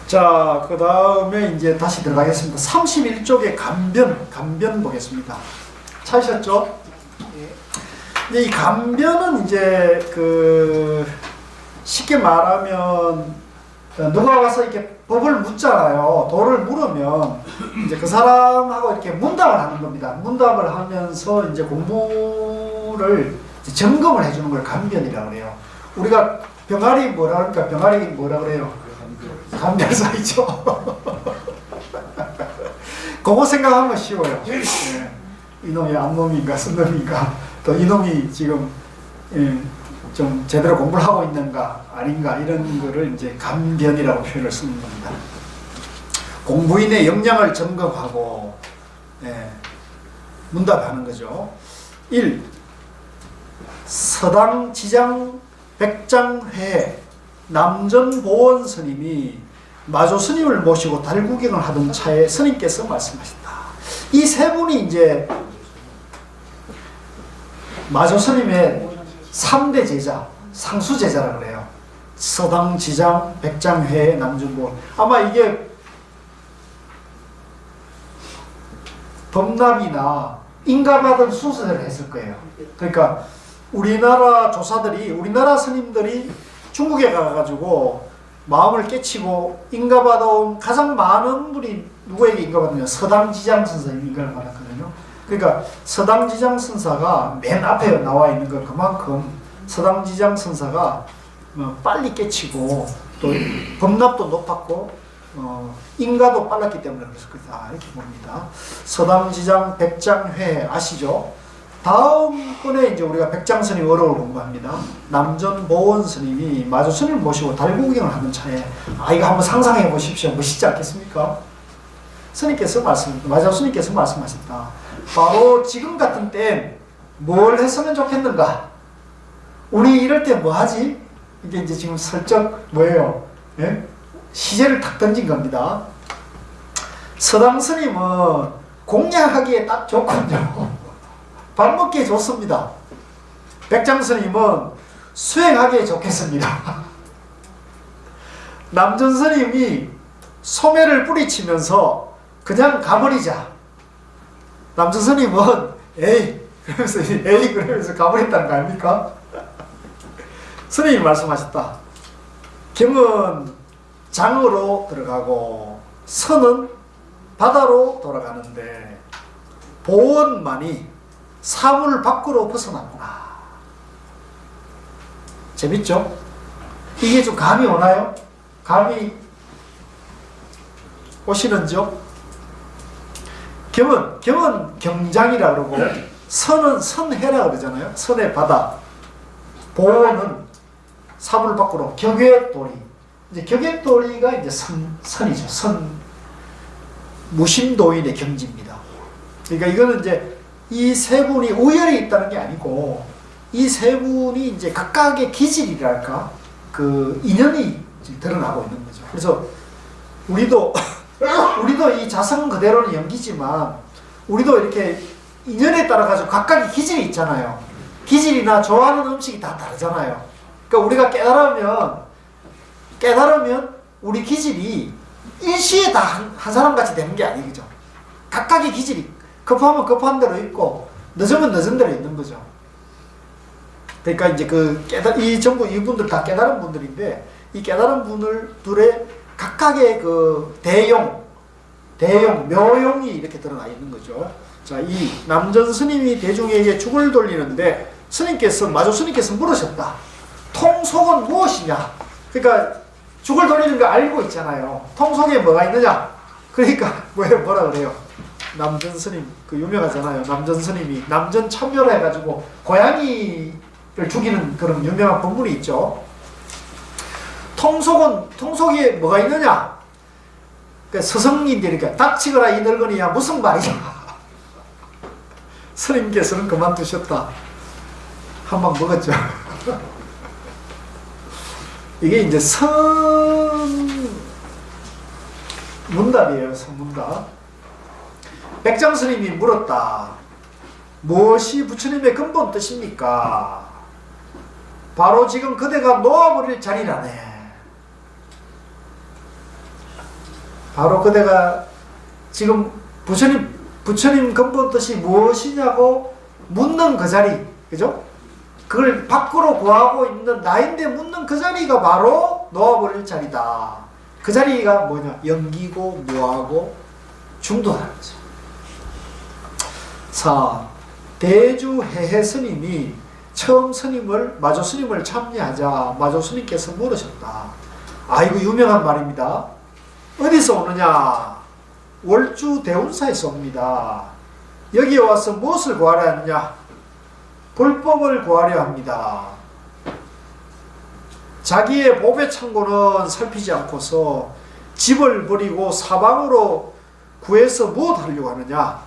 자, 그 다음에 이제 다시 들어가겠습니다. 31쪽에 간변 보겠습니다. 찾으셨죠? 근데 이 간변은 이제 쉽게 말하면 누가 와서 이렇게 법을 묻잖아요. 도를 물으면 이제 그 사람하고 이렇게 문답을 하는 겁니다. 문답을 하면서 이제 공부를 이제 점검을 해주는 걸 간변이라고 그래요. 우리가 병아리 뭐라 그러니까 병아리 뭐라 그래요? 간변사이죠. 그거 생각하면 쉬워요. 네. 이놈이 암놈인가 순놈인가 또 이놈이 지금 좀 제대로 공부를 하고 있는가 아닌가 이런 거를 이제 간변이라고 표현을 쓰는 겁니다. 공부인의 역량을 점검하고 문답하는 거죠. 1. 서당 지장 백장회 남전보원 스님이 마조 스님을 모시고 달구경을 하던 차에 스님께서 말씀하셨다. 이 세 분이 이제 마조 스님의 3대 제자, 상수 제자라고 그래요. 서당, 지장, 백장회, 남전보원. 아마 이게 범납이나 인가받은 순서대로 했을 거예요. 그러니까 우리나라 조사들이, 우리나라 스님들이 중국에 가가지고 마음을 깨치고 인가받아온 가장 많은 분이 누구에게 인가받느냐? 서당지장선사님 인가를 받았거든요. 그러니까 서당지장선사가 맨 앞에 나와 있는 건 그만큼 서당지장선사가 빨리 깨치고 또 범납도 높았고 인가도 빨랐기 때문에 그랬을 거다 이렇게 봅니다. 서당지장 백장회 아시죠? 다음번에 이제 우리가 백장스님 어록을 공부합니다. 남전보원 스님이 마조 스님을 모시고 달구경을 하는 차에 이거 한번 상상해 보십시오. 멋있지 않겠습니까? 마조 스님께서 말씀하셨다. 바로 지금 같은 때 뭘 했으면 좋겠는가? 우리 이럴 때 뭐 하지? 이게 이제 지금 슬쩍 뭐예요? 예? 시제를 탁 던진 겁니다. 서당 스님은 공양하기에 딱 좋군요. 밥 먹기에 좋습니다. 백장 스님은 수행하기에 좋겠습니다. 남전 스님이 소매를 뿌리치면서 그냥 가버리자. 남전 스님은 그러면서 가버렸다는 거 아닙니까? 스님이 말씀하셨다. 경은 장으로 들어가고 선은 바다로 돌아가는데 보원만이 사물 밖으로 벗어났구나. 재밌죠? 이게 좀 감이 오나요? 감이 오시는죠? 경은 경장이라 그러고 선은 선해라 그러잖아요. 선의 바다. 보원은 사물 밖으로 격외돌이. 이제 격외돌이가 이제 선이죠. 무심도인의 경지입니다. 그러니까 이거는 이제 이 세 분이 우열이 있다는 게 아니고 이 세 분이 이제 각각의 기질이랄까 그 인연이 드러나고 있는 거죠. 그래서 우리도 이 자성 그대로는 연기지만 우리도 이렇게 인연에 따라 가지고 각각의 기질이 있잖아요. 기질이나 좋아하는 음식이 다 다르잖아요. 그러니까 우리가 깨달으면 우리 기질이 일시에 다 한 사람 같이 되는 게 아니죠. 각각의 기질이 급하면 급한 대로 있고 늦으면 늦은 대로 있는 거죠. 그러니까 이제 이 전부 이분들 다 깨달은 분들인데 이 깨달은 분들의 각각의 그 대용, 묘용이 이렇게 드러나 있는 거죠. 자, 이 남전 스님이 대중에게 죽을 돌리는데 마조 스님께서 물으셨다. 통속은 무엇이냐? 그러니까 죽을 돌리는 거 알고 있잖아요. 통속에 뭐가 있느냐? 그러니까 뭐라 그래요? 남전 스님 유명하잖아요. 남전 스님이 남전 참여를 해가지고 고양이를 죽이는 그런 유명한 본문이 있죠. 통속에 뭐가 있느냐? 그러니까 스승님들이 닥치거라 이 늙은이야 무슨 말이냐? 스님께서는 그만두셨다. 한 방 먹었죠. 이게 이제 문답이에요. 선문답. 백장 스님이 물었다. 무엇이 부처님의 근본 뜻입니까? 바로 지금 그대가 놓아버릴 자리라네. 바로 그대가 지금 부처님 근본 뜻이 무엇이냐고 묻는 그 자리, 그죠? 그걸 밖으로 구하고 있는 나인데 묻는 그 자리가 바로 놓아버릴 자리다. 그 자리가 뭐냐? 연기고 무하고 중도라는 거죠. 자, 대주해해 스님이 처음 마조 스님을 참여하자 마조 스님께서 물으셨다. 아, 이거 유명한 말입니다. 어디서 오느냐? 월주 대운사에서 옵니다. 여기에 와서 무엇을 구하려 하느냐? 불법을 구하려 합니다. 자기의 보배 창고는 살피지 않고서 집을 버리고 사방으로 구해서 무엇 하려고 하느냐?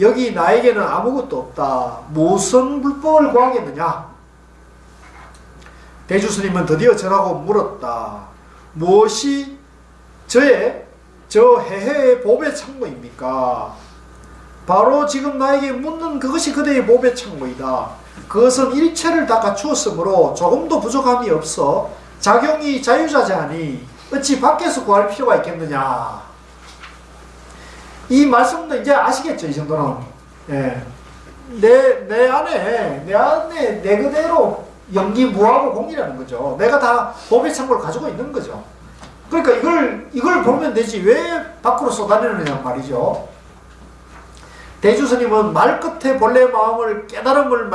여기 나에게는 아무것도 없다. 무슨 불법을 구하겠느냐? 대주스님은 드디어 저라고 물었다. 무엇이 저 해해의 보배 창고입니까? 바로 지금 나에게 묻는 그것이 그대의 보배 창고이다. 그것은 일체를 다 갖추었으므로 조금도 부족함이 없어 작용이 자유자재하니 어찌 밖에서 구할 필요가 있겠느냐. 이 말씀도 이제 아시겠죠, 이 정도는. 예. 내 안에 내 그대로 연기 무하고 공이라는 거죠. 내가 다 보배 창고를 가지고 있는 거죠. 그러니까 이걸 보면 되지 왜 밖으로 쏟아내느냐 말이죠. 대주스님은 말끝에 본래 마음을 깨달음을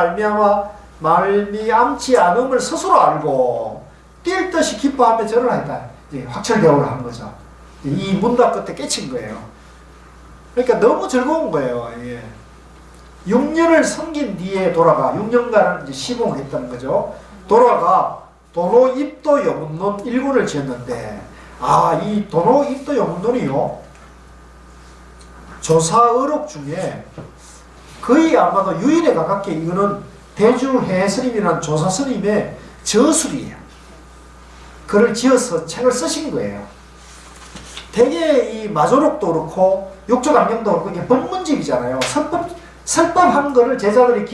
말미암지 않음을 스스로 알고 뛸 듯이 기뻐하며 절을 했다. 이제 확철대오를 한 거죠. 이 문답 끝에 깨친 거예요. 그러니까 너무 즐거운 거예요. 예. 6년을 섬긴 뒤에 돌아가 6년간을 이제 시봉을 했다는 거죠. 돌아가 도노 입도 여문론 1권을 지었는데 이 도노 입도 여문론이요 조사의록 중에 거의 아마도 유일에 가깝게 이거는 대주해 스님이라는 조사 스님의 저술이에요. 글을 지어서 책을 쓰신 거예요. 되게 이 마조록도 그렇고 육조강경도 그렇고 이게 법문집이잖아요. 설법한 거를 제자들이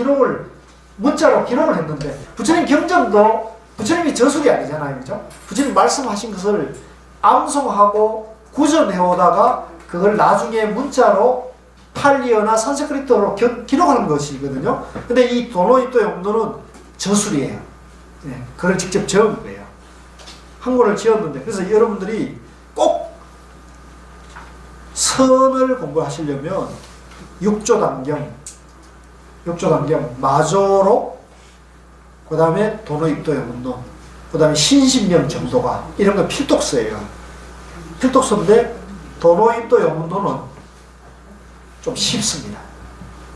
문자로 기록을 했는데 부처님 경전도 부처님이 저술이 아니잖아요. 그죠? 부처님 말씀하신 것을 암송하고 구전해오다가 그걸 나중에 문자로 팔리어나 산스크리트로 기록하는 것이거든요. 근데 이 도노이토 용도는 저술이에요. 네, 그걸 직접 적은 거예요. 한글을 지었는데 그래서 여러분들이 꼭 선을 공부하시려면 육조단경, 마조로, 그 다음에 도노입도 영문론, 그 다음에 신신명 정도가 이런 거 필독서예요. 필독서인데 도노입도 영문론은 좀 쉽습니다.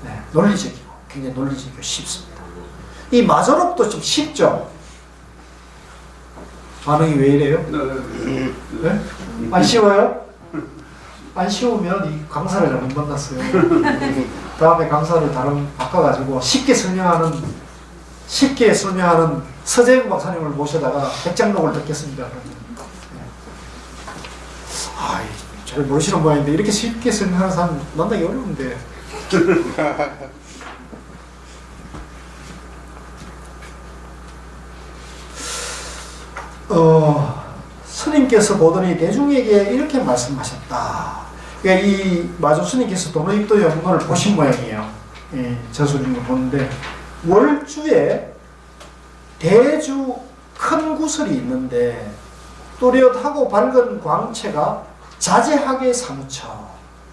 네, 논리적이고 굉장히 논리적이고 쉽습니다. 이 마조록도 좀 쉽죠. 반응이 왜 이래요? 네? 안 쉬워요? 안 쉬우면 이 강사를 잘못 만났어요. 다음에 강사를 바꿔가지고 쉽게 설명하는 서재영 박사님을 모셔다가 백장록을 듣겠습니다. 잘 모르시는 모양인데 이렇게 쉽게 설명하는 사람 만나기 어려운데. 스님께서 보더니 대중에게 이렇게 말씀하셨다. 그러니까 이 마조 스님께서 도노입도 영문을 보신 모양이에요. 저술인 거 보는데 월주에 대주 큰 구슬이 있는데 또렷하고 밝은 광채가 자제하게 사무쳐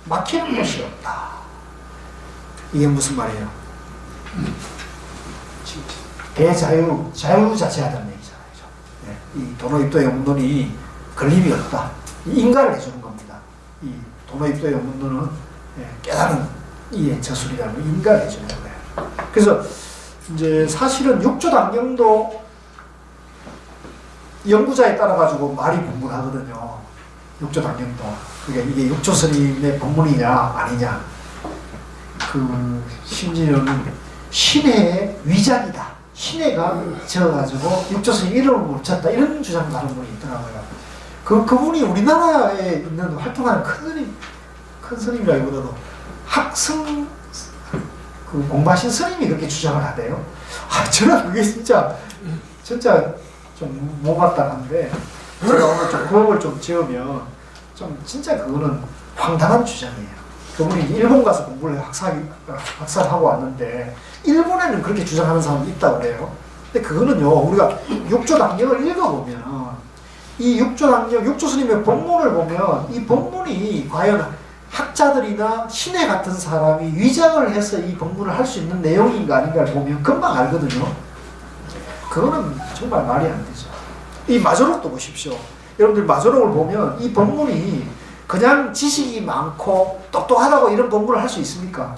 막히는 곳이 없다. 이게 무슨 말이에요? 자유자재하다는 얘기잖아요. 이 도노입도 영문론이 걸림이 없다. 인가를 해주는 겁니다. 이 도노입도 영문론은 깨달은 이의 저술이라는 인가를 해주는 거예요. 그래서 이제 사실은 육조단경도 연구자에 따라 가지고 말이 분분하거든요. 육조단경도 그러니까 이게 육조스님의 법문이냐 아니냐. 심지어는 신해의 위장이다. 신해가 지어가지고 육조스님 이름을 못 쳤다. 이런 주장도 하는 분이 있더라고요. 그분이 우리나라에 있는 활동하는 큰 스님이라기보다도 학승 공부하신 스님이 그렇게 주장을 하대요. 저는 그게 진짜 좀 못 봤다는데 제가 오늘 좀 구업을 좀 지으면 좀 진짜 그거는 황당한 주장이에요. 그분이 일본 가서 공부를 학살하고 왔는데 일본에는 그렇게 주장하는 사람이 있다고 그래요. 근데 그거는요, 우리가 육조당경을 읽어보면 이 육조당경, 육조스님의 본문을 보면 이 본문이 과연 학자들이나 신의 같은 사람이 위장을 해서 이 본문을 할 수 있는 내용인가 아닌가를 보면 금방 알거든요. 그거는 정말 말이 안 되죠. 이 마조록도 보십시오. 여러분들 마조록을 보면 이 본문이 그냥 지식이 많고 똑똑하다고 이런 본문을 할 수 있습니까?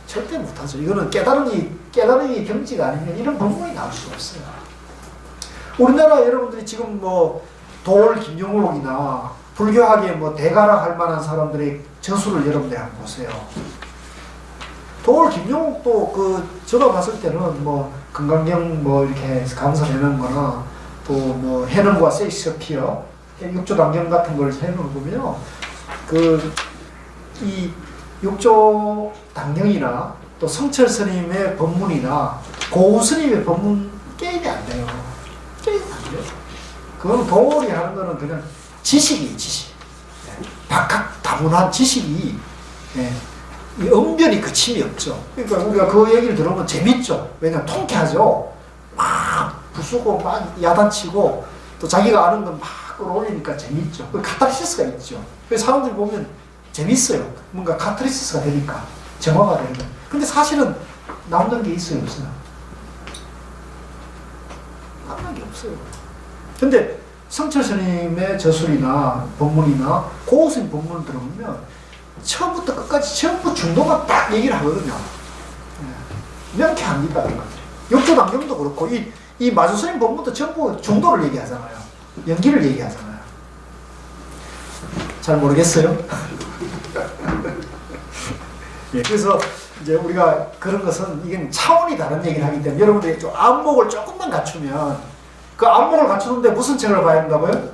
절대 못하죠. 이거는 깨달음이 경지가 아니면 이런 본문이 나올 수가 없어요. 우리나라 여러분들이 지금 뭐 도올 김용록이나 불교학에 뭐 대가라 할 만한 사람들의 저수를 여러분들이 한번 보세요. 도올 김용록도 제가 봤을 때는 뭐 금강경 뭐 이렇게 강서 해놓은 거나 또 뭐 해능과 세익스피어 육조당경 같은 걸 해놓은 거면요. 이 육조당경이나 또 성철 스님의 법문이나 고우 스님의 법문 게임이 안 돼요. 게임이 안 돼요. 그건 도올이 하는 거는 그냥 지식이에요, 지식. 박학 다문한 지식이 이 언변이 그침이 없죠. 그러니까 우리가 그 얘기를 들으면 재밌죠. 왜냐면 통쾌하죠. 막 부수고 막 야단치고 또 자기가 아는 건 막 끌어올리니까 재밌죠. 그 카타르시스가 있죠. 그래서 사람들이 보면 재밌어요. 뭔가 카타르시스가 되니까 정화가 되는 거예요. 근데 사실은 남는 게 있어요, 없어요? 남는 게 없어요. 근데 성철 스님의 저술이나 본문이나 고우 스님 본문을 들어보면 처음부터 끝까지 전부 중도만 딱 얘기를 하거든요. 명쾌합니다. 육조당경도 그렇고 이 마주 스님 본문도 전부 중도를 얘기하잖아요. 연기를 얘기하잖아요. 잘 모르겠어요? 예, 그래서 이제 우리가 그런 것은 이게 차원이 다른 얘기를 하기 때문에 여러분들이 좀 안목을 조금만 갖추면 그 안목을 갖추는데 무슨 책을 봐야 한다고요?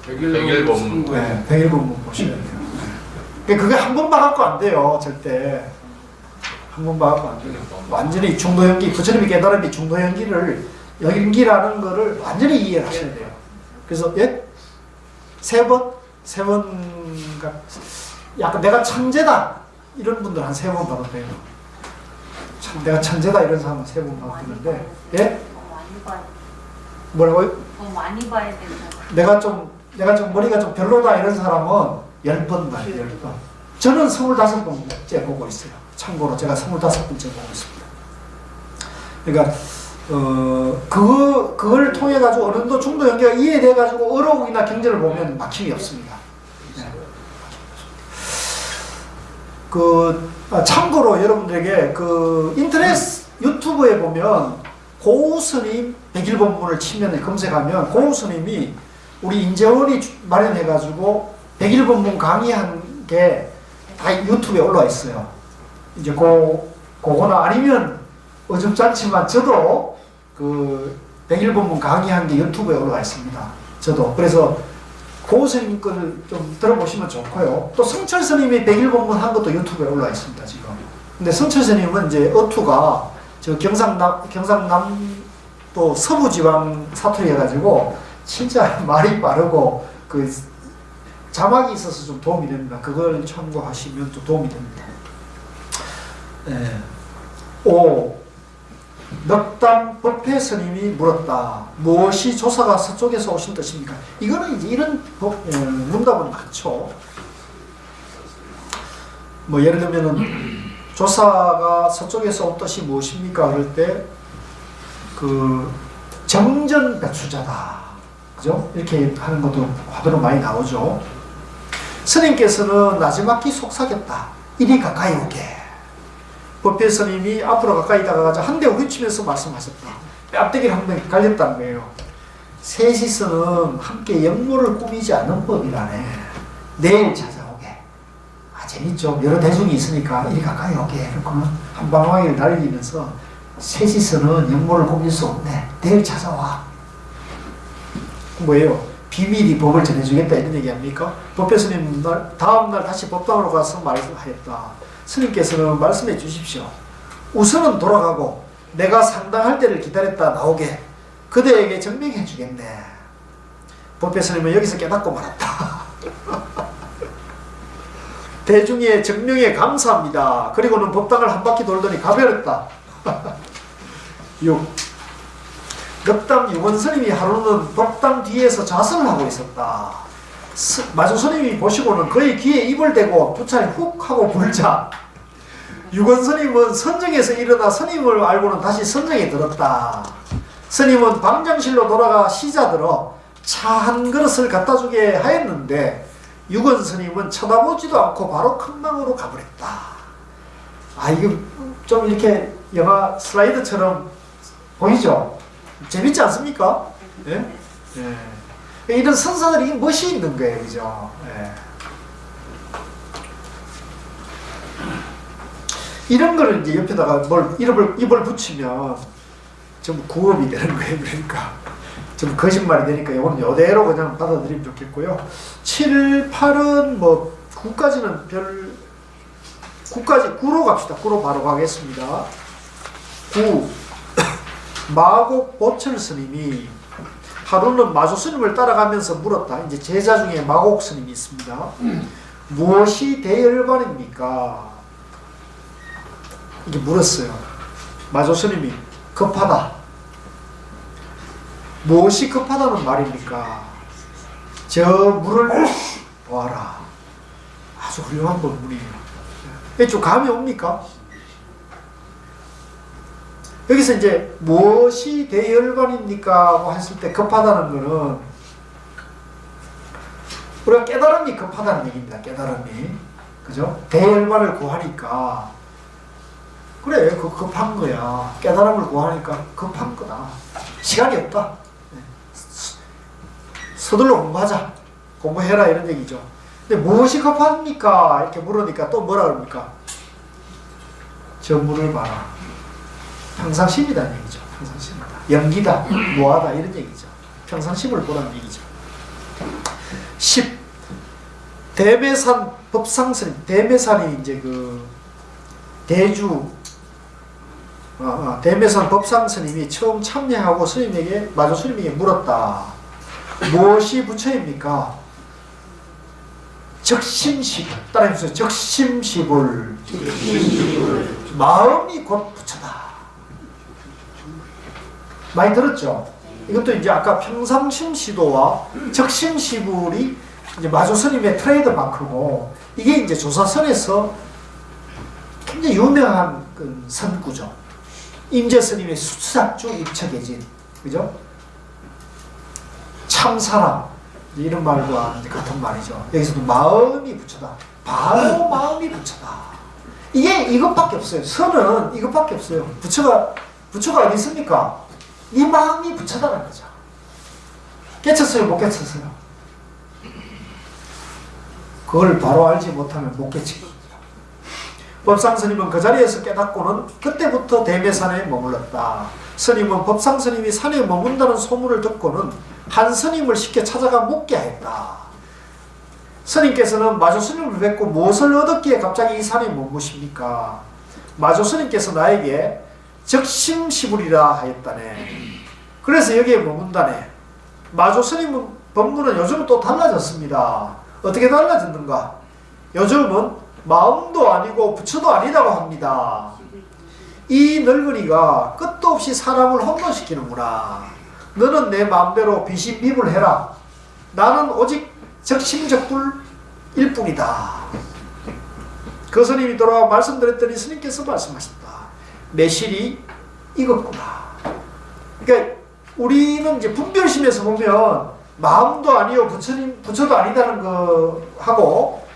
백일본문. 네, 백일본문 보셔야 돼요. 그게 한 번만 갖고 안 돼요, 절대. 한 번만 갖고 안 돼요. 완전히 중도연기, 부처님이 깨달음이 연기라는 거를 완전히 이해를 하셔야 돼요. 그래서, 예? 세 번, 약간 내가 천재다. 이런 분들 한 3번 봐도 돼요. 내가 천재다. 이런 사람은 3번 봐도 되는데, 예? 뭐라고요? 더 많이 봐야 된다. 내가 좀 머리가 좀 별로다. 이런 사람은 10번 봐요, 10번. 저는 25번째 보고 있어요. 참고로 제가 25번째 보고 있습니다. 그러니까, 그걸 통해가지고 어느 정도 중도 연계가 이해돼가지고 어록이나 경제를 보면 막힘이 없습니다. 네. 참고로 여러분들에게 인터넷 유튜브에 보면 고우 스님 백일본문을 치면 검색하면 고우 스님이 우리 인재원이 마련해가지고 백일본문 강의한 게 다 유튜브에 올라와 있어요. 이제 그거나 아니면 어줍지 않지만 저도 백일본문 강의한 게 유튜브에 올라와 있습니다. 저도. 그래서 고우 스님 거를 좀 들어보시면 좋고요. 또 성철 스님이 백일본문 한 것도 유튜브에 올라와 있습니다, 지금. 근데 성철 스님은 이제 어투가 저 경상남 또 서부지방 사투리 해가지고 진짜 말이 빠르고 자막이 있어서 좀 도움이 됩니다. 그걸 참고하시면 또 도움이 됩니다. 네. 5. 넉담 법회 스님이 물었다. 무엇이 조사가 서쪽에서 오신 뜻입니까? 이거는 이제 이런 문답은 많죠. 뭐 예를 들면은 조사가 서쪽에서 온 뜻이 무엇입니까? 그럴 때 정전백수자다. 그죠? 이렇게 하는 것도 화두로 많이 나오죠. 스님께서는 나지막히 속삭였다. 이리 가까이 오게. 법회 스님이 앞으로 가까이 다가가자 한 대 우리치면서 말씀하셨다. 뺨때기를 한 번 갈렸다는 거예요. 셋이서는 함께 영모를 꾸미지 않는 법이라네. 내일 찾아오게. 재밌죠. 여러 대중이 있으니까 이리 가까이 오게. 그러면 한 방망이를 날리면서 셋이서는 영모를 꾸밀 수 없네. 내일 찾아와. 뭐예요? 비밀이 법을 전해주겠다 이런 얘기 아닙니까? 법회 스님 다음날 다시 법당으로 가서 말씀하였다. 스님께서는 말씀해 주십시오. 우선은 돌아가고 내가 상당할 때를 기다렸다 나오게 그대에게 증명해 주겠네. 법배 스님은 여기서 깨닫고 말았다. 대중의 정명에 감사합니다. 그리고는 법당을 한 바퀴 돌더니 가버렸다. 6. 넉당 유원 스님이 하루는 법당 뒤에서 자선을 하고 있었다. 마조 스님이 보시고는 그의 귀에 입을 대고 두 차례 훅 하고 불자 유원 스님은 선정에서 일어나 스님을 알고는 다시 선정에 들었다. 스님은 방장실로 돌아가 시자 들어 차 한 그릇을 갖다 주게 하였는데 유건 스님은 쳐다보지도 않고 바로 큰 방으로 가버렸다. 아, 이거 좀 이렇게 영화 슬라이드처럼 보이죠? 재밌지 않습니까? 예? 예. 이런 선사들이 멋이 있는 거예요, 그죠? 예. 이런 거를 이제 옆에다가 입을 붙이면 좀 구업이 되는 거예요, 그러니까. 좀 거짓말이 되니까 이거는 이대로 그냥 받아들이면 좋겠고요. 7, 8은 뭐 9까지는 9로 갑시다. 9로 바로 가겠습니다. 9. 마곡 보철 스님이 하루는 마조 스님을 따라가면서 물었다. 이제 제자 중에 마곡 스님이 있습니다. 무엇이 대열반입니까? 이게 물었어요. 마조 스님이 급하다. 무엇이 급하다는 말입니까? 저 물을 보아라. 아주 훌륭한 본문이에요. 좀 감이 옵니까? 여기서 이제 무엇이 대열반입니까? 하고 했을 때 급하다는 거는 우리가 깨달음이 급하다는 얘기입니다. 깨달음이. 그죠? 대열반을 구하니까 그래, 급한 거야. 깨달음을 구하니까 급한 거다. 시간이 없다. 서둘러 공부하자. 공부해라 이런 얘기죠. 근데 무엇이 급합니까? 이렇게 물으니까 또 뭐라 그럽니까? 저 물을 봐라. 평상심이라는 얘기죠. 평상심이다. 연기다. 뭐하다 이런 얘기죠. 평상심을 보라는 얘기죠. 10. 대매산 법상스님. 대매산이 이제 그 대주 대매산 법상스님이 처음 참여하고 스님에게 마조 스님에게 물었다. 무엇이 부처입니까? 적심시불. 따라해보세요. 적심시불. 마음이 곧 부처다. 많이 들었죠? 이것도 이제 아까 평상심시도와 적심시불이 이제 마조 스님의 트레이드 마크고, 이게 이제 조사선에서 굉장히 유명한 그 선구죠. 임재 스님의 수사주 입척해진, 그죠? 참사람, 이런 말과 같은 말이죠. 여기서도 마음이 부처다. 바로 마음이 부처다. 이게 이것밖에 없어요. 선은 이것밖에 없어요. 부처가 어디 있습니까? 이 마음이 부처다는 거죠. 깨쳤어요? 못 깨쳤어요? 그걸 바로 알지 못하면 못 깨친 겁니다. 법상스님은 그 자리에서 깨닫고는 그때부터 대매산에 머물렀다. 스님은 법상스님이 산에 머문다는 소문을 듣고는 한 스님을 시켜 찾아가 묻게 하였다. 스님께서는 마조 스님을 뵙고 무엇을 얻었기에 갑자기 이 산에 머무십니까? 마조 스님께서 나에게 적심시불이라 하였다네. 그래서 여기에 머문다네. 마조 스님 법문은 요즘은 또 달라졌습니다. 어떻게 달라졌는가? 요즘은 마음도 아니고 부처도 아니라고 합니다. 이 늙은이가 끝도 없이 사람을 혼돈시키는구나. 너는 내 마음대로 비신비불해라. 나는 오직 적심적불일 뿐이다. 그 스님이 돌아와 말씀드렸더니 스님께서 말씀하셨다. 매실이 익었구나. 그러니까 우리는 이제 분별심에서 보면 마음도 아니요 부처도 아니다는 거 하고,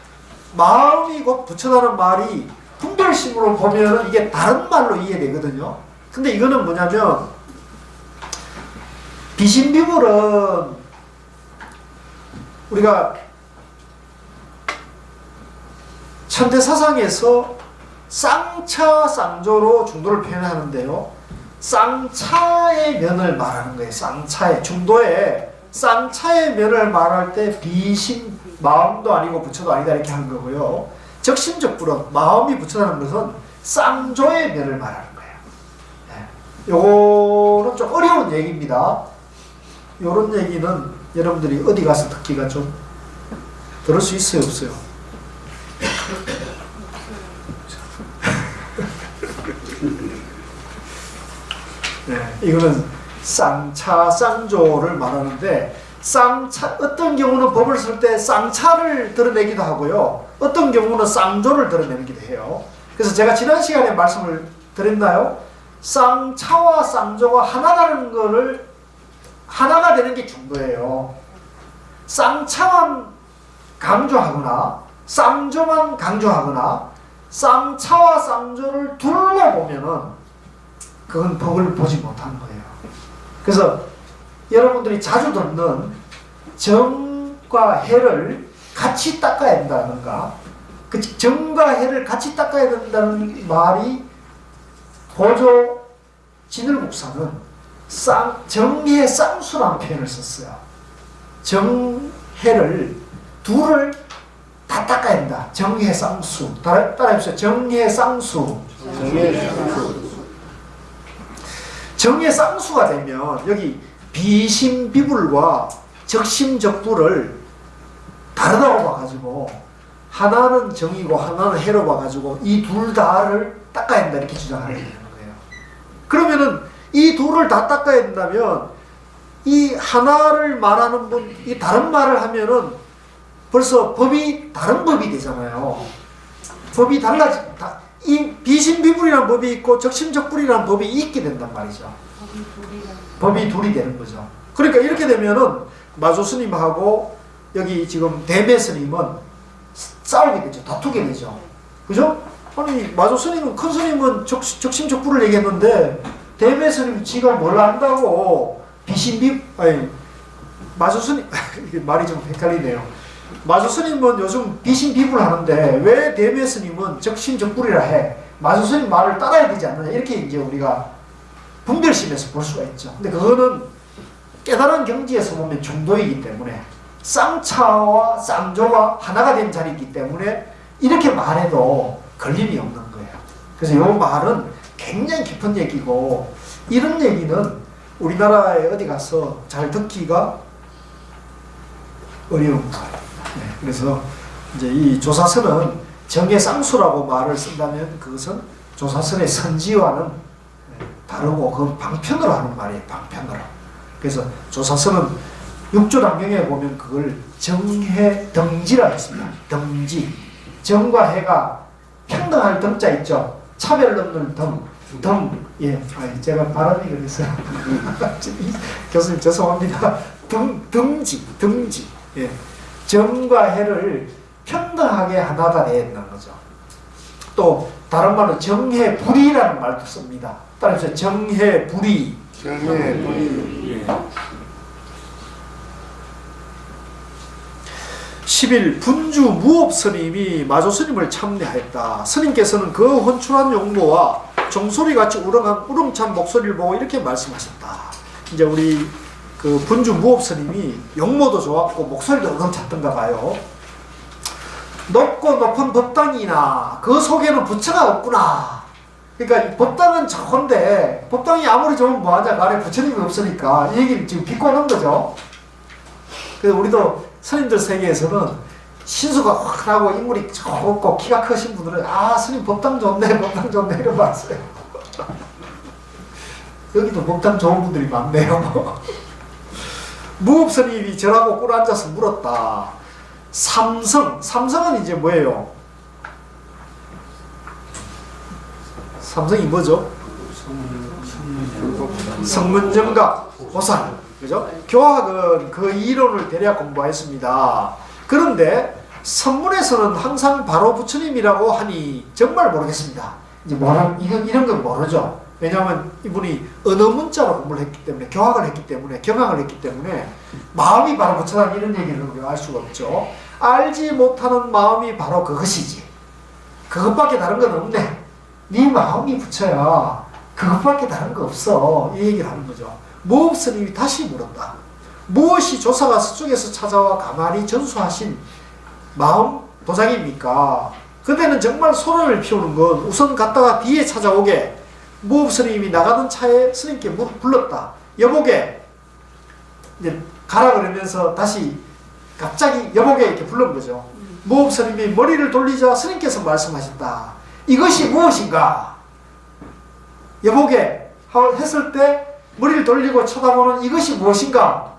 마음이 곧 부처다는 말이 분별심으로 보면 이게 다른 말로 이해되거든요. 근데 이거는 뭐냐면, 비신비불은 우리가 천대사상에서 쌍차 쌍조로 중도를 표현하는데요, 쌍차의 면을 말하는 거예요. 쌍차의 중도에 쌍차의 면을 말할 때 비신, 마음도 아니고 부처도 아니다 이렇게 하는 거고요. 적심적불은 마음이 부처라는 것은 쌍조의 면을 말하는 거예요. 네. 요거는 좀 어려운 얘기입니다. 요런 얘기는 여러분들이 어디 가서 듣기가 좀 들을 수 있어요, 없어요? 네, 이거는 쌍차, 쌍조를 말하는데, 어떤 경우는 법을 쓸 때 쌍차를 드러내기도 하고요. 어떤 경우는 쌍조를 드러내기도 해요. 그래서 제가 지난 시간에 말씀을 드렸나요? 쌍차와 쌍조가 하나라는 거를 하나가 되는 게 중요해요. 쌍차만 강조하거나 쌍조만 강조하거나 쌍차와 쌍조를 둘러 보면은 그건 법을 보지 못하는 거예요. 그래서 여러분들이 자주 듣는 정과 해를 같이 닦아야 된다는가, 그 정과 해를 같이 닦아야 된다는 말이 보조 진을국사는 정해 쌍수라는 표현을 썼어요. 정해를 둘을 다 닦아야 된다. 정해 쌍수. 따라해보세요. 정해 쌍수. 정해 쌍수가 되면 여기 비심비불과 적심적불을 다르다고 봐가지고 하나는 정이고 하나는 해로 봐가지고 이 둘 다를 닦아야 된다 이렇게 주장하게 되는 거예요. 그러면은 이 둘을 다 닦아야 된다면 이 하나를 말하는 분, 이 다른 말을 하면은 벌써 법이 다른 법이 되잖아요. 법이 이 비심비불이라는 법이 있고 적심적불이라는 법이 있게 된단 말이죠. 법이 둘이 되는 거죠. 그러니까 이렇게 되면은 마조 스님하고 여기 지금 대매 스님은 싸우게 되죠. 다투게 되죠. 그죠? 아니 마조 스님은, 큰 스님은 적심적불을 얘기했는데 대매 스님 지가 뭘 안다고 마조 스님 말이 좀 헷갈리네요. 마조 스님은 요즘 비심비불 하는데 왜 대매 스님은 적심적불이라 해? 마조 스님 말을 따라야 되지 않느냐, 이렇게 이제 우리가 분별심에서 볼 수가 있죠. 근데 그거는 깨달은 경지에서 보면 중도이기 때문에 쌍차와 쌍조가 하나가 된 자리이기 때문에 이렇게 말해도 걸림이 없는 거예요. 그래서 이 말은 굉장히 깊은 얘기고, 이런 얘기는 우리나라에 어디 가서 잘 듣기가 어려운 거예요. 네, 그래서 이제 이 조사선은 정해 쌍수라고 말을 쓴다면 그것은 조사선의 선지와는 다르고 그 방편으로 하는 말이에요. 방편으로. 그래서 조사선은 육조단경에 보면 그걸 정해등지라고 했습니다. 등지. 정과 해가 평등할 등자 있죠. 차별 없는 등. 예, 제가 발음이 그랬어요. 교수님 죄송합니다. 등지. 예. 정과 해를 평등하게 하나가 되어야 된다는 거죠. 또 다른 말로 정해불이라는 말도 씁니다. 따라서 정해불이. 10일 분주 무업 스님이 마조 스님을 참례하였다. 스님께서는 그 혼출한 용모와 종소리같이 우렁찬 목소리를 보고 이렇게 말씀하셨다. 이제 우리 그 분주 무업 스님이 용모도 좋았고 목소리도 우렁찼던가 봐요. 높고 높은 법당이나 그 속에는 부처가 없구나. 그러니까 법당은 좋은데 법당이 아무리 좋으면 뭐하냐, 그 안에 부처님이 없으니까 이 얘기를 지금 비꼬는 거죠. 그래서 우리도 스님들 세계에서는 신수가 확 나고 인물이 좋고 키가 크신 분들은 스님 법당 좋네 이런 말 하세요. 여기도 법당 좋은 분들이 많네요. 무업 스님이 절하고 꿇어 앉아서 물었다. 삼성은 이제 뭐예요? 삼성이 뭐죠? 성문정각 보살, 그죠? 교학은 그 이론을 대략 공부했습니다. 그런데 선문에서는 항상 바로 부처님이라고 하니 정말 모르겠습니다. 이제 이런 건 모르죠. 왜냐하면 이분이 언어 문자로 공부를 했기 때문에, 교학을 했기 때문에, 경학을 했기 때문에 마음이 바로 부처다 이런 얘기를 우리가 알 수가 없죠. 알지 못하는 마음이 바로 그것이지. 그것밖에 다른 건 없네. 네 마음이 부처야. 그것밖에 다른 거 없어. 이 얘기를 하는 거죠. 무업 스님이 다시 물었다. 무엇이 조사가 서쪽에서 찾아와 가만히 전수하신 마음 도장입니까? 그때는 정말 소란을 피우는 건 우선 갔다가 뒤에 찾아오게. 무업 스님이 나가는 차에 스님께 불렀다. 여보게, 이제 가라 그러면서 다시 갑자기 여보게 이렇게 부른 거죠. 무업 스님이 머리를 돌리자 스님께서 말씀하셨다. 이것이 무엇인가? 여보게 했을 때 머리를 돌리고 쳐다보는 이것이 무엇인가?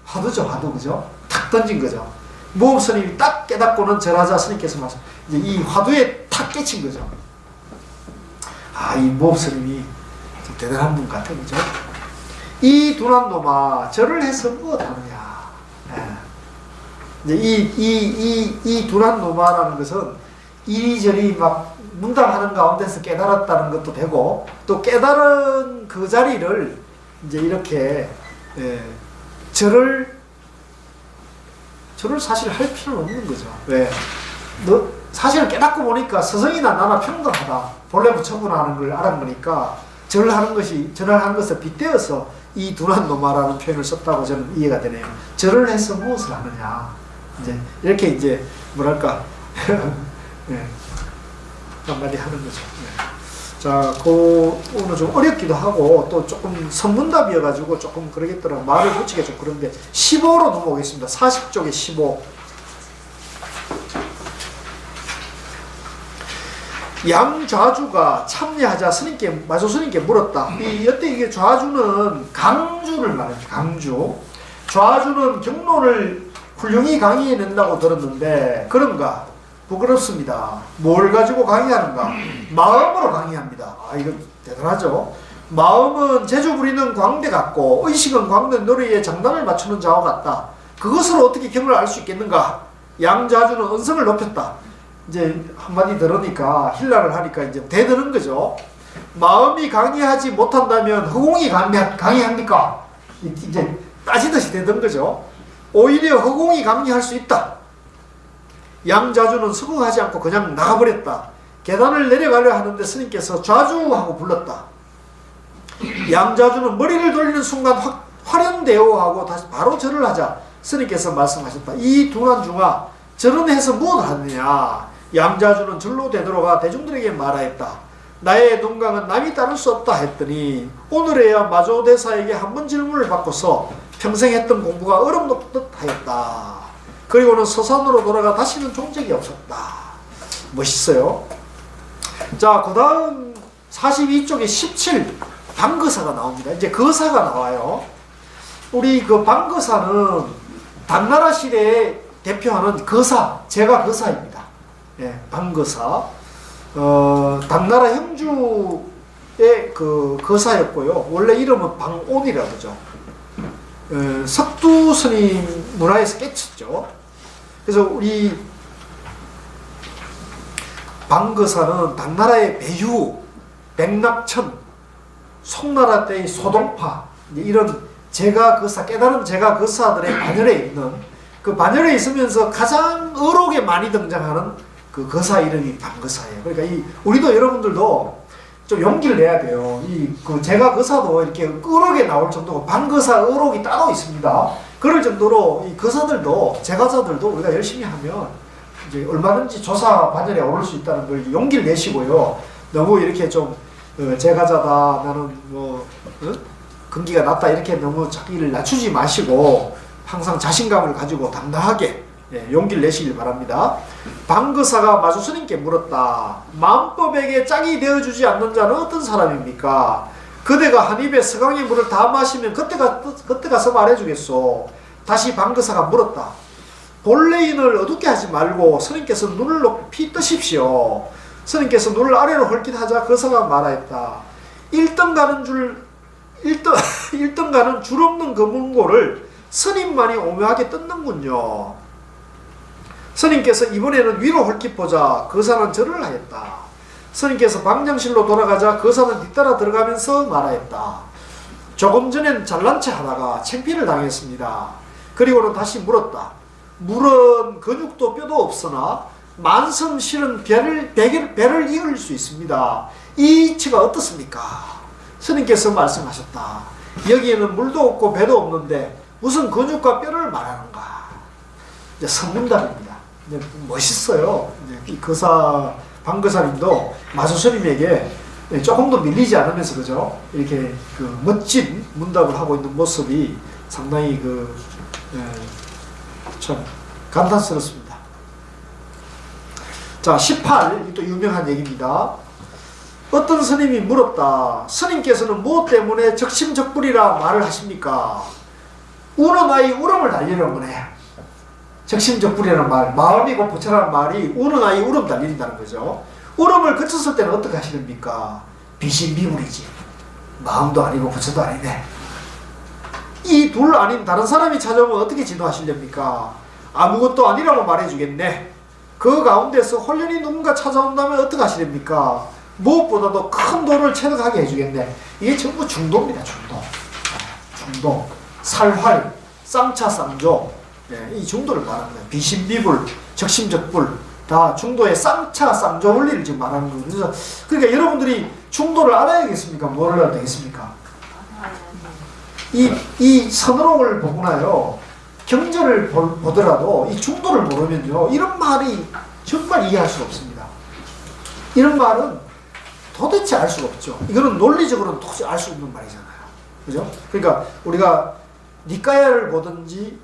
화두죠, 화두. 그죠? 탁 던진 거죠. 무업 스님이 딱 깨닫고는 절하자 스님께서 말씀, 이제 이 화두에 탁 깨친 거죠. 아, 이 무업 스님이 좀 대단한 분 같아, 그죠? 이 둔한 놈아, 절을 해서 무엇 하느냐? 이제 이 둔한 놈아라는 것은 이리저리 막 문담하는 가운데서 깨달았다는 것도 되고, 또 깨달은 그 자리를 이제 이렇게 절을 사실 할 필요는 없는 거죠. 왜? 사실은 깨닫고 보니까 스승이나 나나 평등하다. 본래 부처구나 하는 걸 알아보니까 절을 하는 것에 빗대어서 이 둔한 놈아라는 표현을 썼다고 저는 이해가 되네요. 절을 해서 무엇을 하느냐. 이제 이렇게 이제 뭐랄까 네. 한마디 하는 거죠. 네. 자, 오늘 좀 어렵기도 하고 또 조금 선문답이어가지고 조금 그러겠더라고. 말을 붙이기가 좀 그런데 15로 넘어오겠습니다. 40쪽에 15. 양좌주가 참여하자 마조 스님께 물었다. 여태 이게 좌주는 강주를 말합니다. 강주. 좌주는 경론을 훌륭히 강의해낸다고 들었는데 그런가? 부끄럽습니다. 뭘 가지고 강의하는가? 마음으로 강의합니다. 아, 이거 대단하죠? 마음은 재주 부리는 광대 같고 의식은 광대 노래에 장단을 맞추는 자와 같다. 그것으로 어떻게 경을 알 수 있겠는가? 양좌주는 언성을 높였다. 이제 한마디 들으니까 힐라를 하니까 이제 대드는 거죠. 마음이 강의하지 못한다면 허공이 강의합니까? 이제 따지듯이 대든 거죠. 오히려 허공이 강의할 수 있다. 양좌주는 수긍하지 않고 그냥 나가버렸다. 계단을 내려가려 하는데 스님께서 좌주하고 불렀다. 양좌주는 머리를 돌리는 순간 화련되어 하고 다시 바로 절을 하자 스님께서 말씀하셨다. 이 둔한 중아 절은 해서 무엇을 하느냐. 양좌주는 절로 되돌아가 대중들에게 말하였다. 나의 동강은 남이 따를 수 없다 했더니 오늘에야 마조대사에게 한 번 질문을 받고서 평생 했던 공부가 얼어놓듯 하였다. 그리고는 서산으로 돌아가 다시는 종적이 없었다. 멋있어요. 자, 그 다음 42쪽에 17 방거사가 나옵니다. 이제 거사가 나와요. 우리 그 방거사는 당나라 시대에 대표하는 거사, 제가 거사입니다. 예, 방거사. 당나라 형주의 그 거사였고요. 원래 이름은 방온이라고 그러죠. 석두 스님 문화에서 깨쳤죠. 그래서 우리 방거사는 당나라의 배유, 백낙천, 송나라 때의 소동파, 이런 깨달은 제가 거사들의 반열에 있는, 그 반열에 있으면서 가장 어록에 많이 등장하는 그 거사 이름이 방거사예요. 그러니까 우리도 여러분들도 좀 용기를 내야 돼요. 그 제가 거사도 이렇게 어록에 나올 정도고 방거사 어록이 따로 있습니다. 그럴 정도로 이 거사들도, 제가자들도 우리가 열심히 하면 이제 얼마든지 조사 반열에 오를 수 있다는 걸 용기를 내시고요. 너무 이렇게 좀 제가자다, 나는 뭐 근기가 낮다, 이렇게 너무 자기를 낮추지 마시고 항상 자신감을 가지고 당당하게 용기를 내시길 바랍니다. 방거사가 마조 스님께 물었다. 마음법에게 짝이 되어주지 않는 자는 어떤 사람입니까? 그대가 한 입에 서강의 물을 다 마시면 그때 가서 말해주겠소. 다시 방거사가 물었다. 본래인을 어둡게 하지 말고 스님께서 눈을 높이 뜨십시오. 스님께서 눈을 아래로 헐kit하자 거사가 말하였다. 1등 가는 줄 없는 그 문고를 스님만이 오묘하게 뜯는군요. 스님께서 이번에는 위로 헐kit보자 거사는 절을 하였다. 스님께서 방장실로 돌아가자 거사는 뒤따라 들어가면서 말하였다. 조금 전엔 잘난 체 하다가 창피를 당했습니다. 그리고는 다시 물었다. 물은 근육도 뼈도 없으나 만성 실은 배를 이을 수 있습니다. 이 이치가 어떻습니까? 스님께서 말씀하셨다. 여기에는 물도 없고 배도 없는데 무슨 근육과 뼈를 말하는가? 이제 선문답입니다. 이제 멋있어요. 이제 방거사님도 마조스님에게 조금도 밀리지 않으면서, 그죠? 이렇게 그 멋진 문답을 하고 있는 모습이 상당히 참 감탄스럽습니다. 자, 18, 또 유명한 얘기입니다. 어떤 스님이 물었다. 스님께서는 무엇 때문에 적심적불이라 말을 하십니까? 우는 아이 울음을 달리는 거네. 적심적불이라는 말, 마음이고 부처라는 말이 우는 아이 울음 달린다는 거죠. 울음을 그쳤을 때는 어떻게 하시렵니까? 비신비불이지. 마음도 아니고 부처도 아니네. 이 둘 아닌 다른 사람이 찾아오면 어떻게 지도하시렵니까? 아무것도 아니라고 말해주겠네. 그 가운데서 홀연히 누군가 찾아온다면 어떻게 하시렵니까? 무엇보다도 큰 도를 체득하게 해주겠네. 이게 전부 중도입니다. 중도. 살활, 쌍차, 쌍조. 이 중도를 말하는 거예요. 비신비불, 적심적불. 다 중도의 쌍차, 쌍조 원리를 지금 말하는 거예요. 그러니까 여러분들이 중도를 알아야겠습니까? 뭘 알아야 되겠습니까? 이 선어록을 보거나요, 경전을 보더라도 이 중도를 모르면요, 이런 말이 정말 이해할 수가 없습니다. 이런 말은 도대체 알 수가 없죠. 이거는 논리적으로는 도저히 알 수 없는 말이잖아요. 그죠? 그러니까 우리가 니까야를 보든지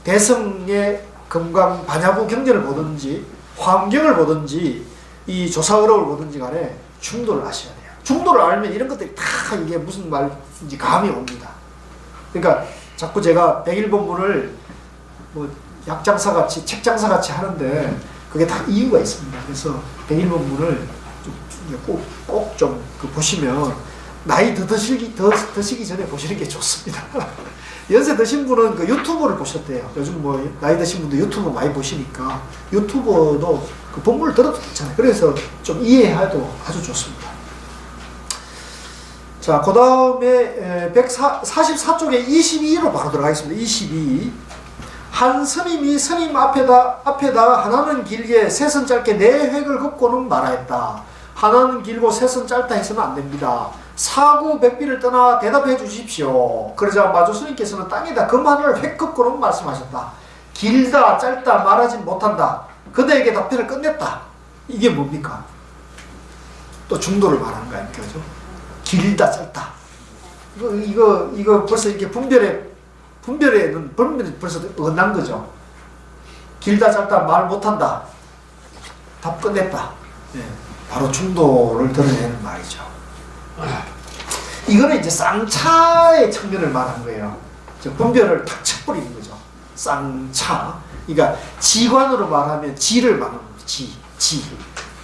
대성의 금강 반야부 경전을 보든지 화엄경을 보든지 이 조사의록을 보든지 간에 중도를 아셔야 돼요. 중도를 알면 이런 것들이 다 이게 무슨 말인지 감이 옵니다. 그러니까 자꾸 제가 백일본문을 뭐 약장사같이 책장사같이 하는데 그게 다 이유가 있습니다. 그래서 백일본문을 꼭 좀 보시면 나이 더 드시기 전에 보시는 게 좋습니다. 연세 드신 분은 그 유튜브를 보셨대요. 요즘 뭐 나이 드신 분도 유튜브 많이 보시니까 유튜버도 그 본문을 들어도 괜찮아요. 그래서 좀 이해해도 아주 좋습니다. 자, 그 다음에 144쪽에 22로 바로 들어가겠습니다. 22. 한 스님이 스님 앞에다 하나는 길게 셋은 짧게 네 획을 긋고는 말하였다. 하나는 길고 셋은 짧다 해서는 안 됩니다. 사구 백비를 떠나 대답해 주십시오. 그러자 마조 스님께서는 땅에다 금하늘을 획 긋고는 말씀하셨다. 길다 짧다 말하지 못한다. 그대에게 답변을 끝냈다. 이게 뭡니까? 또 중도를 말하는 거 아닙니까? 그죠? 길다 짧다. 이거 벌써 이렇게 분별에는 벌써 어긋난 거죠. 길다 짧다 말 못한다. 답 끝냈다. 네. 바로 중도를 드러내는 말이죠. 이거는 이제 쌍차의 측면을 말한 거예요. 분별을 탁 쳐버리는 거죠. 쌍차. 그러니까 지관으로 말하면 지를 말하는 거죠.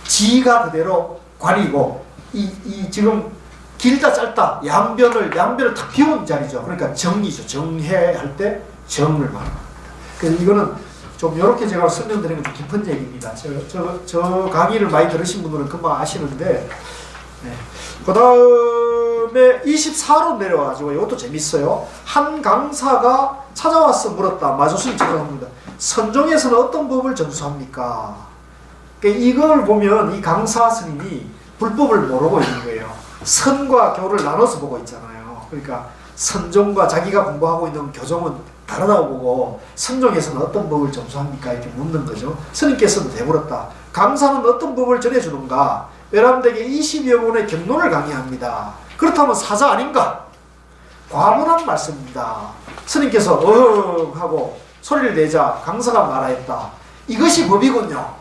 지가 그대로 관이고, 이 지금 길다 짧다 양변을 탁 비운 자리죠. 그러니까 정이죠. 정해할 때 정을 말합니다. 그래서 이거는 좀 이렇게 제가 설명드리는 건 좀 깊은 얘기입니다. 저 강의를 많이 들으신 분들은 금방 아시는데, 네. 그 다음에 24로 내려와가지고 이것도 재밌어요. 한 강사가 찾아와서 물었다. 마조스님 찾아옵니다. 선종에서는 어떤 법을 전수합니까? 그러니까 이걸 보면 이 강사 스님이 불법을 모르고 있는 거예요. 선과 교를 나눠서 보고 있잖아요. 그러니까 선종과 자기가 공부하고 있는 교종은 다르다고 보고 선종에서는 어떤 법을 전수합니까? 이렇게 묻는 거죠. 스님께서는 대물었다. 강사는 어떤 법을 전해주는가? 외람되게 20여 권의 경론을 강의합니다. 그렇다면 사자 아닌가? 과문한 말씀입니다. 스님께서 하고 소리를 내자 강사가 말하였다. 이것이 법이군요.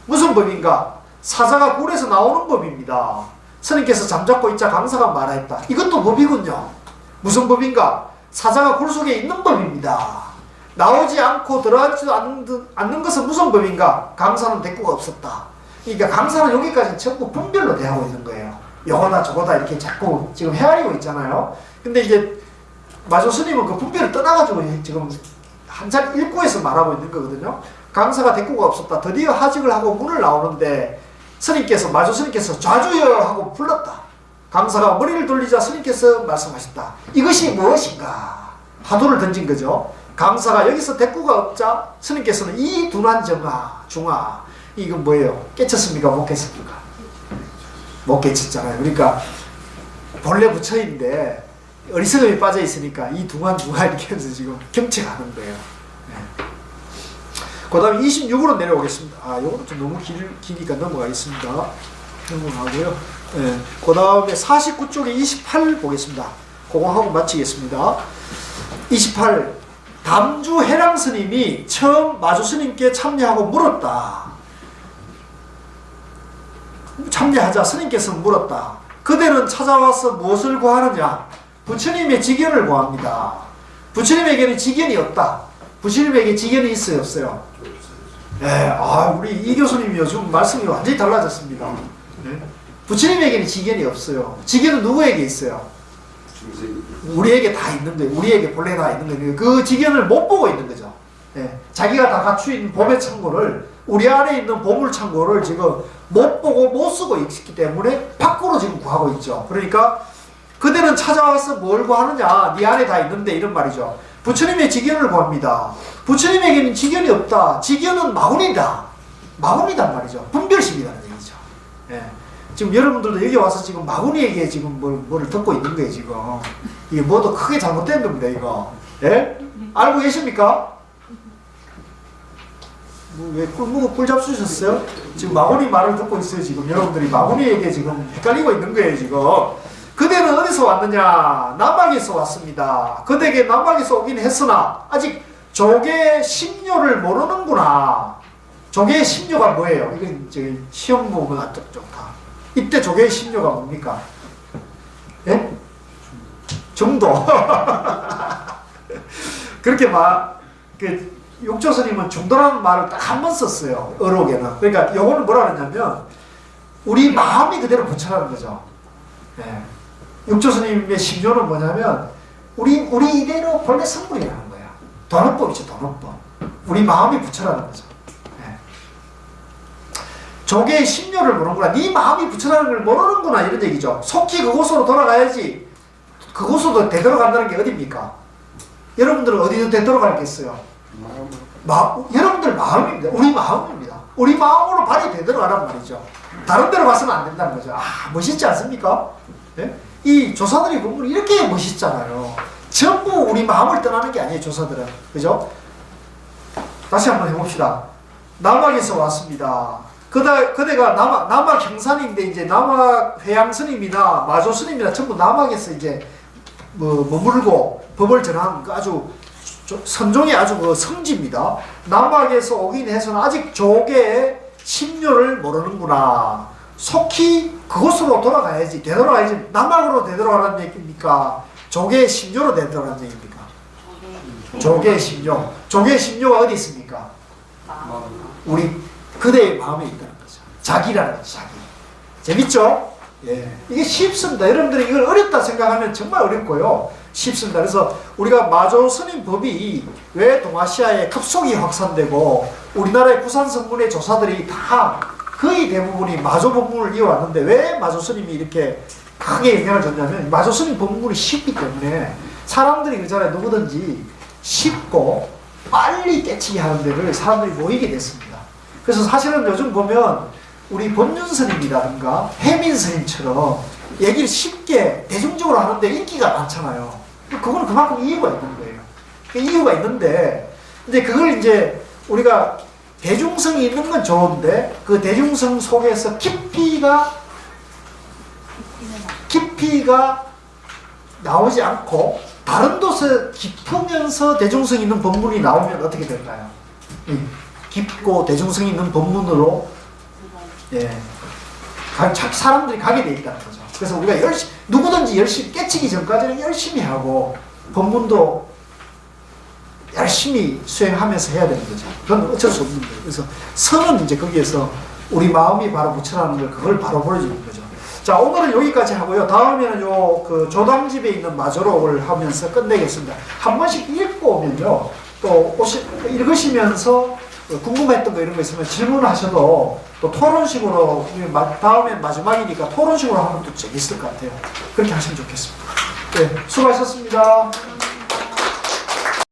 무슨 법인가? 사자가 굴에서 나오는 법입니다. 스님께서 잠잡고 있자 강사가 말하였다. 이것도 법이군요. 무슨 법인가? 사자가 굴 속에 있는 법입니다. 나오지 않고 들어가지도 않는 것은 무슨 법인가? 강사는 대꾸가 없었다. 그러니까 강사는 여기까지 전부 분별로 대하고 있는 거예요. 요거다 저거다 이렇게 자꾸 지금 헤아리고 있잖아요. 근데 이제 마조 스님은 그 분별을 떠나가지고 지금 한참 일구에서 말하고 있는 거거든요. 강사가 대꾸가 없었다. 드디어 하직을 하고 문을 나오는데 마조 스님께서 좌주여 하고 불렀다. 강사가 머리를 돌리자 스님께서 말씀하셨다. 이것이 무엇인가? 화두를 던진 거죠. 강사가 여기서 대꾸가 없자 스님께서는 이 둔한 중아 이건 뭐예요? 깨쳤습니까? 못 깨쳤습니까? 못 깨쳤잖아요. 그러니까 본래 부처인데 어리석음이 빠져 있으니까 이 둔한 중아 이렇게 해서 지금 경책하는 거예요. 네. 그 다음에 26으로 내려오겠습니다. 이거는 좀 너무 기니까 넘어가겠습니다. 넘어가고요. 네. 그 다음에 49쪽에 28 보겠습니다. 그거 하고 마치겠습니다. 28. 담주 해랑 스님이 처음 마주 스님께 참여하고 물었다. 참여하자 스님께서 물었다. 그대는 찾아와서 무엇을 구하느냐? 부처님의 직연을 구합니다. 부처님에게는 직연이 없다. 부처님에게 직연이 있어요, 없어요? 네, 우리 이 교수님이 요즘 말씀이 완전히 달라졌습니다. 네? 부처님에게는 직연이 없어요. 직연은 누구에게 있어요? 우리에게 다 있는 거예요. 우리에게 본래 다 있는 거예요. 그 직연을 못 보고 있는 거죠. 네. 자기가 다 갖추인 법의 창고를, 우리 안에 있는 보물 창고를 지금 못 보고 못 쓰고 있기 때문에 밖으로 지금 구하고 있죠. 그러니까 그대는 찾아와서 뭘 구하느냐? 네 안에 다 있는데, 이런 말이죠. 부처님의 직연을 구합니다. 부처님에게는 직연이 없다. 직연은 마운이다. 마운이단 말이죠. 분별심이라는 얘기죠. 예. 지금 여러분들도 여기 와서 지금 마운이에게 지금 뭐를 듣고 있는 거예요, 지금. 이게 뭐도 크게 잘못된 겁니다, 이거. 예? 알고 계십니까? 왜 꿀 잡수셨어요? 지금 마구니 말을 듣고 있어요. 지금 여러분들이 마구니에게 지금 헷갈리고 있는 거예요. 지금 그대는 어디서 왔느냐? 남방에서 왔습니다. 그대에게 남방에서 오긴 했으나 아직 조계 심료를 모르는구나. 조계의 심료가 뭐예요? 이건 저기 시험 보면 안 좋다. 이때 조계의 심료가 뭡니까? 예? 정도. 그렇게 육조스님은 중도라는 말을 딱 한 번 썼어요. 어록에는. 그러니까 요거는 뭐라 그러냐면 우리 마음이 그대로 부처라는 거죠. 예. 육조스님의 심료는 뭐냐면 우리 이대로 본래 성불이라는 거야. 도노법이죠. 도노법. 우리 마음이 부처라는 거죠. 예. 조계의 심료를 모르는구나. 네 마음이 부처라는 걸 모르는구나, 이런 얘기죠. 속히 그곳으로 돌아가야지. 그곳으로 되돌아간다는 게 어딥니까? 여러분들은 어디로 되돌아가겠어요? 여러분들 마음입니다. 우리 마음입니다. 우리 마음으로 발이 되돌아가란 말이죠. 다른 데로 가서는 안 된다는 거죠. 멋있지 않습니까? 네? 이 조사들이 보면 이렇게 멋있잖아요. 전부 우리 마음을 떠나는 게 아니에요, 조사들은. 그죠? 다시 한번 해봅시다. 남학에서 왔습니다. 그대가 남학 형산인데, 이제 남학 회양스님이나 마조스님이나 전부 남학에서 이제 머물고 법을 전한 아주 선종의 아주 성지입니다. 남학에서 오긴 해서는 아직 조계의 심료를 모르는구나. 속히 그곳으로 돌아가야지. 되돌아가야지. 남학으로 되돌아가는 얘기입니까? 조계의 심료로 되돌아가는 얘기입니까? 조계의 심료. 조계의 심료가 어디 있습니까? 우리 그대의 마음에 있다는 거죠. 자기라는 거죠. 자기. 재밌죠? 예. 이게 쉽습니다. 여러분들이 이걸 어렵다 생각하면 정말 어렵고요. 쉽습니다. 그래서 우리가 마조 스님 법이 왜 동아시아에 급속히 확산되고 우리나라의 부산 성문의 조사들이 다 거의 대부분이 마조 법문을 이어왔는데 왜 마조 스님이 이렇게 크게 영향을 줬냐면 마조 스님 법문이 쉽기 때문에 사람들이 그러잖아요. 누구든지 쉽고 빨리 깨치게 하는 데를 사람들이 모이게 됐습니다. 그래서 사실은 요즘 보면 우리 법륜 스님이라든가 해민 스님처럼 얘기를 쉽게 대중적으로 하는데 인기가 많잖아요. 그거는 그만큼 이유가 있는 거예요. 이유가 있는데, 이제 그걸 이제 우리가 대중성이 있는 건 좋은데, 그 대중성 속에서 깊이가 나오지 않고, 다른 곳에 깊으면서 대중성 있는 법문이 나오면 어떻게 될까요? 깊고 대중성 있는 법문으로, 예, 사람들이 가게 돼 있다는 거죠. 그래서 우리가 누구든지 열심히 깨치기 전까지는 열심히 하고 법문도 열심히 수행하면서 해야 되는 거죠. 그건 어쩔 수 없는 거예요. 그래서 선은 이제 거기에서 우리 마음이 바로 부처라는 걸 그걸 바로 보여주는 거죠. 자, 오늘은 여기까지 하고요. 다음에는 그 조당집에 있는 마조록을 하면서 끝내겠습니다. 한 번씩 읽고 오면요. 또 읽으시면서 궁금했던 거 이런 거 있으면 질문하셔도 또 토론식으로, 다음엔 마지막이니까 토론식으로 하면 또 재밌을 것 같아요. 그렇게 하시면 좋겠습니다. 네, 수고하셨습니다.